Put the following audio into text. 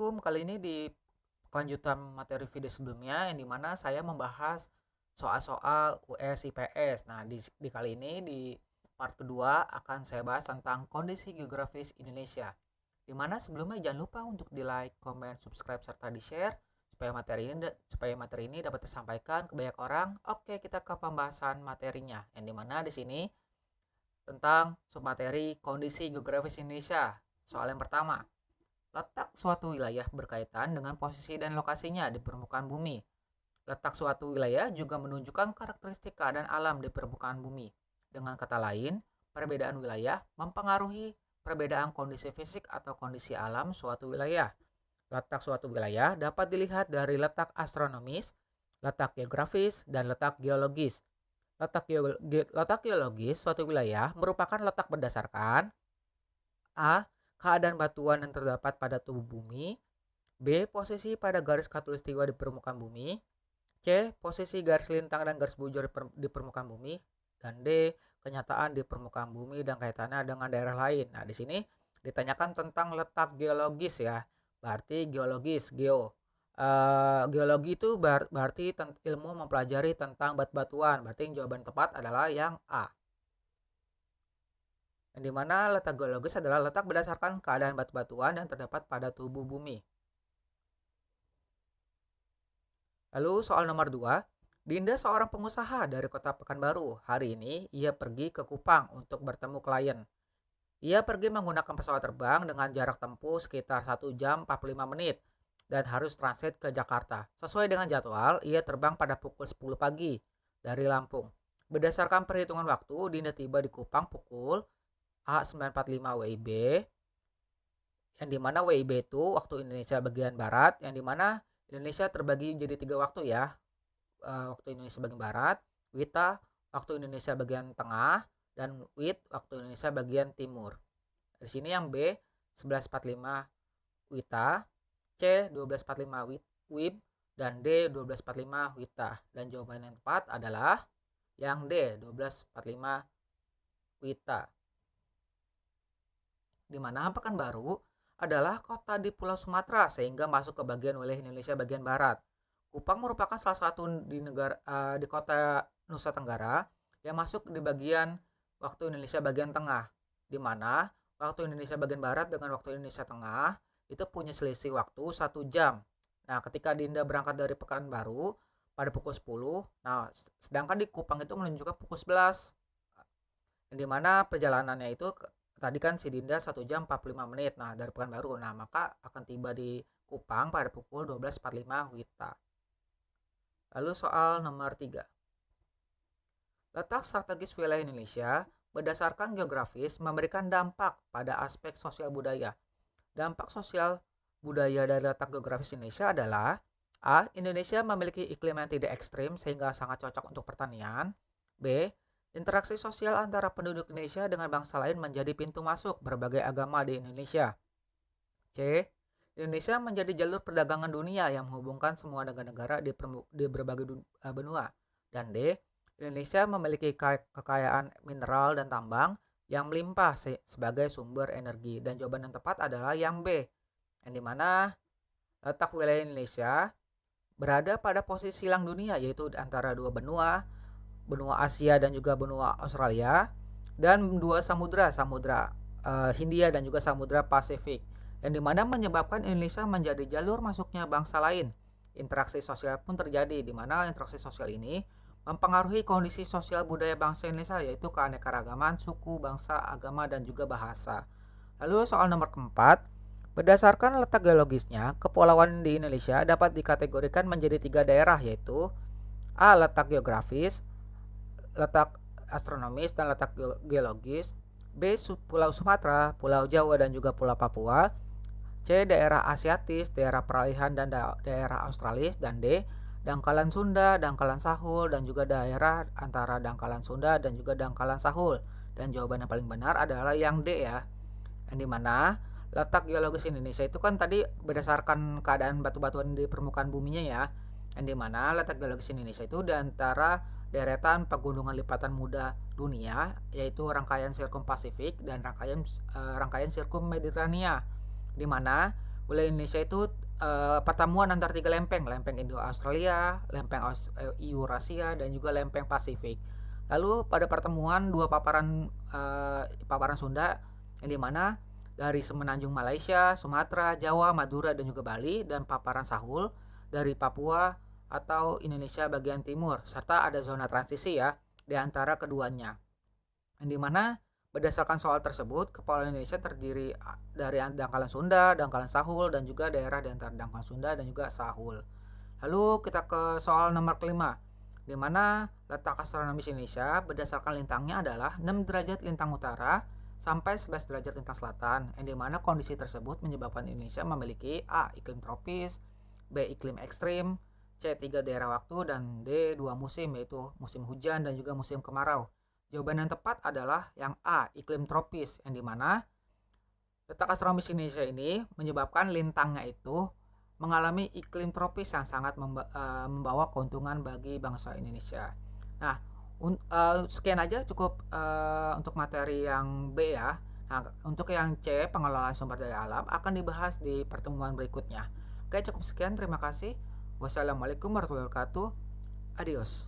Assalamualaikum. Kali ini di kelanjutan materi video sebelumnya yang dimana saya membahas soal-soal US IPS. Nah, di kali ini di part kedua akan saya bahas tentang kondisi geografis Indonesia. Dimana sebelumnya jangan lupa untuk di like, comment, subscribe serta di share supaya materi ini dapat disampaikan ke banyak orang. Oke, kita ke pembahasan materinya. Yang dimana di sini tentang submateri kondisi geografis Indonesia. Soal yang pertama. Letak suatu wilayah berkaitan dengan posisi dan lokasinya di permukaan bumi. Letak suatu wilayah juga menunjukkan karakteristik keadaan alam di permukaan bumi. Dengan kata lain, perbedaan wilayah mempengaruhi perbedaan kondisi fisik atau kondisi alam suatu wilayah. Letak suatu wilayah dapat dilihat dari letak astronomis, letak geografis, dan letak geologis. Letak geologis suatu wilayah merupakan letak berdasarkan A. Keadaan batuan yang terdapat pada tubuh bumi. B. Posisi pada garis khatulistiwa di permukaan bumi. C. Posisi garis lintang dan garis bujur di permukaan bumi. Dan D. Kenyataan di permukaan bumi dan kaitannya dengan daerah lain. Nah, di sini ditanyakan tentang letak geologis ya. Berarti geologis, geologi itu berarti ilmu mempelajari tentang batu-batuan. Berarti yang jawaban tepat adalah yang A. Yang dimana letak geologis adalah letak berdasarkan keadaan batu-batuan yang terdapat pada tubuh bumi. Lalu soal nomor 2, Dinda seorang pengusaha dari kota Pekanbaru. Hari ini ia pergi ke Kupang untuk bertemu klien. Ia pergi menggunakan pesawat terbang dengan jarak tempuh sekitar 1 jam 45 menit dan harus transit ke Jakarta. Sesuai dengan jadwal, ia terbang pada pukul 10 pagi dari Lampung. Berdasarkan perhitungan waktu, Dinda tiba di Kupang pukul A945 WIB, yang dimana WIB itu waktu Indonesia bagian Barat, yang dimana Indonesia terbagi jadi 3 waktu ya. Waktu Indonesia bagian Barat, WITA waktu Indonesia bagian Tengah, dan WIT waktu Indonesia bagian Timur. Di sini yang B 1145 WITA, C 1245 WIB, dan D 1245 WITA. Dan jawaban yang tepat adalah yang D 1245 WITA. Di mana Pekanbaru adalah kota di Pulau Sumatera sehingga masuk ke bagian wilayah Indonesia bagian barat. Kupang merupakan salah satu di kota Nusa Tenggara yang masuk di bagian waktu Indonesia bagian tengah, di mana waktu Indonesia bagian barat dengan waktu Indonesia tengah itu punya selisih waktu 1 jam. Nah, ketika Dinda berangkat dari Pekanbaru pada pukul 10, nah sedangkan di Kupang itu menunjukkan pukul 11. Di mana perjalanannya itu tadi kan si Dinda 1 jam 45 menit. Nah, dari Pekanbaru. Nah, maka akan tiba di Kupang pada pukul 12.45 WITA. Lalu soal nomor 3. Letak strategis wilayah Indonesia berdasarkan geografis memberikan dampak pada aspek sosial budaya. Dampak sosial budaya dari letak geografis Indonesia adalah A. Indonesia memiliki iklim yang tidak ekstrim sehingga sangat cocok untuk pertanian. B. Interaksi sosial antara penduduk Indonesia dengan bangsa lain menjadi pintu masuk berbagai agama di Indonesia. C. Indonesia menjadi jalur perdagangan dunia yang menghubungkan semua negara-negara di berbagai benua. Dan D. Indonesia memiliki kekayaan mineral dan tambang yang melimpah sebagai sumber energi. Dan jawaban yang tepat adalah yang B, yang dimana letak wilayah Indonesia berada pada posisi silang dunia, yaitu antara dua benua Asia dan juga benua Australia, dan dua samudra Hindia dan juga samudra Pasifik, yang dimana menyebabkan Indonesia menjadi jalur masuknya bangsa lain. Interaksi sosial pun terjadi, di mana interaksi sosial ini mempengaruhi kondisi sosial budaya bangsa Indonesia, yaitu keanekaragaman suku, bangsa, agama, dan juga bahasa. Lalu soal nomor keempat, berdasarkan letak geologisnya, kepulauan di Indonesia dapat dikategorikan menjadi 3 daerah, yaitu A. Letak geografis, letak astronomis, dan letak geologis. B. Pulau Sumatera, Pulau Jawa, dan juga Pulau Papua. C. Daerah Asiatis, daerah peralihan, dan daerah Australis. Dan D. Dangkalan Sunda, Dangkalan Sahul, dan juga daerah antara Dangkalan Sunda dan juga Dangkalan Sahul. Dan jawaban yang paling benar adalah yang D ya. Yang dimana letak geologis Indonesia itu kan tadi berdasarkan keadaan batu-batuan di permukaan buminya ya. Yang dimana letak geologis Indonesia itu di antara deretan pegunungan lipatan muda dunia, yaitu rangkaian Sirkum Pasifik dan rangkaian Sirkum Mediterania, di mana Wilayah Indonesia itu pertemuan antar tiga lempeng, lempeng Indo-Australia, lempeng Eurasia, dan juga lempeng Pasifik. Lalu pada pertemuan dua paparan Sunda, yang dimana dari semenanjung Malaysia, Sumatera, Jawa, Madura, dan juga Bali, dan paparan Sahul dari Papua atau Indonesia bagian timur, serta ada zona transisi ya di antara keduanya. Yang dimana berdasarkan soal tersebut, Kepulauan Indonesia terdiri dari dangkalan Sunda, dangkalan Sahul, dan juga daerah di antara dangkalan Sunda dan juga Sahul. Lalu kita ke soal nomor kelima, di mana letak astronomis Indonesia berdasarkan lintangnya adalah 6 derajat lintang utara sampai 11 derajat lintang selatan, yang dimana kondisi tersebut menyebabkan Indonesia memiliki A. iklim tropis, B. iklim ekstrim, C. 3 daerah waktu, dan D. 2 musim, yaitu musim hujan dan juga musim kemarau. Jawaban yang tepat adalah yang A. iklim tropis, yang dimana letak astronomis Indonesia ini menyebabkan lintangnya itu mengalami iklim tropis yang sangat membawa keuntungan bagi bangsa Indonesia. Nah, sekian aja cukup untuk materi yang B ya. Nah, untuk yang C, pengelolaan sumber daya alam, akan dibahas di pertemuan berikutnya. Oke, cukup sekian. Terima kasih. Wassalamualaikum warahmatullahi wabarakatuh. Adios.